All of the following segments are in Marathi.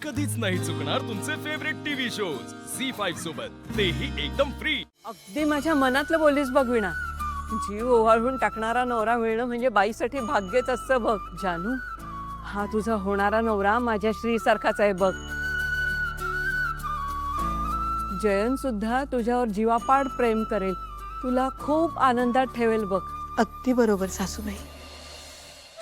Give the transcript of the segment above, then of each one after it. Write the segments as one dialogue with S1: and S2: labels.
S1: कधीच नाही चुकणार तुमचे फेवरेट टीव्ही शोज झी5 सोबत, तेही एकदम फ्री।
S2: अगदी माझ्या मनातलं बोलीस बघ वीणा. जीव ओवाळून टाकणारा नवरा मिळणं म्हणजे बाईसाठी भाग्यच असतं बघ. जानू, हा तुझा होणारा नवरा माझ्या श्री सारखाच आहे बघ. जयन सुद्धा तुझ्यावर जीवापाड प्रेम करेल, तुला खूप आनंदात ठेवेल बघ.
S3: अगदी बरोबर सासूबाई.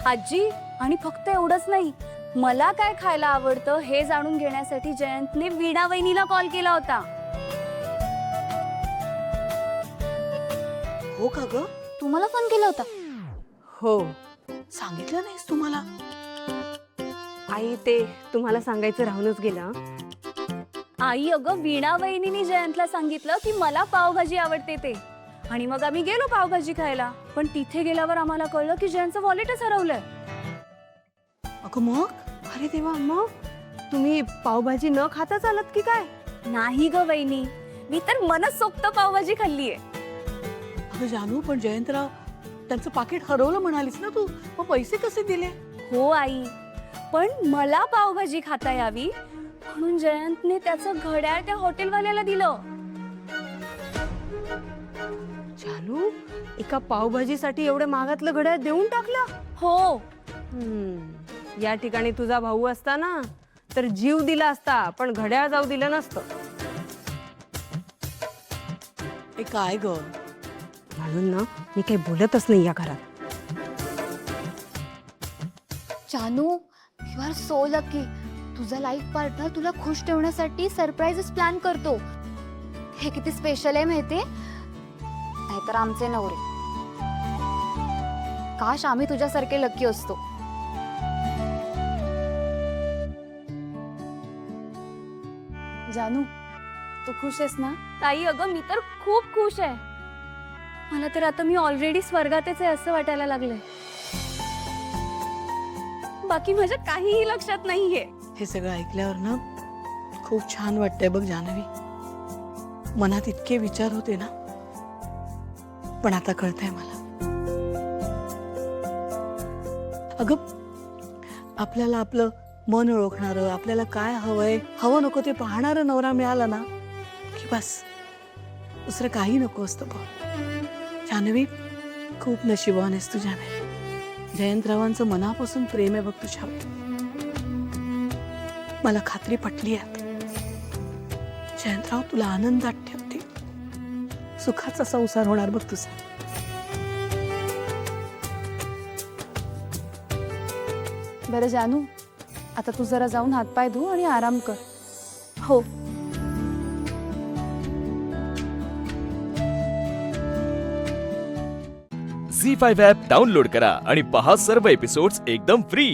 S4: आजी, आणि फक्त एवढंच नाही, मला काय खायला आवडतं हे जाणून घेण्यासाठी जयंतने वीणा वहिनीला कॉल केला होता.
S3: हो का ग?
S4: तुम्हाला फोन केला होता?
S2: हो
S3: सांगितलं नाहीस तुम्हाला?
S5: आई, ते तुम्हाला सांगायचं राहूनच गेलं.
S4: आई, अगं वीणा वहिनीने जयंतला सांगितलं की मला पावभाजी आवडते ते, आणि मग आम्ही गेलो पावभाजी खायला. पण तिथे गेल्यावर आम्हाला कळलं की जयंतचं वॉलेटच हरवलंय.
S3: अगं मग?
S5: अरे देवा, मग तुम्ही पावभाजी न खाता चालत की काय?
S4: नाही ग वहिनी, मी तर मनसोक्त पावभाजी खाल्लीये.
S3: अगं जानू, पण जयंतराव त्यांचं पाकिट हरवलं म्हणालीस ना तू, मग पैसे कसे दिले?
S4: हो आई, पण मला पावभाजी खाता यावी म्हणून जयंतने त्याचं घड्याळ त्या हॉटेलवाल्याला दिलं.
S5: जानू, एका पावभाजीसाठी एवढे महागातलं घड्याळ देऊन टाकलं?
S4: हो.
S5: या ठिकाणी तुझा भाऊ असता ना तर जीव दिला असता, पण घड्याळ जाऊ दिलं नसतं.
S3: हे काय ग?
S5: म्हणून ना मी काही बोलतच नाही या घरात.
S4: जानू, यू आर सो लकी. तुझा लाईफ पार्टनर तुला खुश ठेवण्यासाठी सरप्राईजेस प्लॅन करतो. हे किती स्पेशल आहे माहितीये? नाहीतर आमचे नवरे. काश आम्ही तुझ्यासारखे लकी असतो. जानू, तू खुश आहेस ना? ताई, अगं मी तर खूप खुश आहे. मला तर आता मी ऑलरेडी स्वर्गातच आहे असं वाटायला लागलंय. बाकी माझ्या काहीही लक्षात नाहीये.
S3: हे सगळं ऐकल्यावर ना खूप छान वाटतंय बघ जानवी. मनात इतके विचार होते ना, पण आता कळतंय मला. अगं, आपल्याला आपलं मन ओळखणारं, आपल्याला काय हवंय हवं नको ते पाहणारं नवरा मिळाला ना की बस, दुसरं काही नको असतं बघ. जानवी, खूप नशिबवान आहेस तू जानवी. जयंतरावांचं मनापासून प्रेम आहे बघ तुझ्यावर. मला खात्री पटली आहे. जयंतराव तुला आनंदात ठेवतील, सुखाचा संसार होणार बघ तुझा.
S4: बरं जानू, आता तू जरा जाऊन हातपाय धु आणि आराम कर. हो.
S1: झी5 ॲप डाउनलोड करा आणि पहा सर्व एपिसोड्स एकदम फ्री।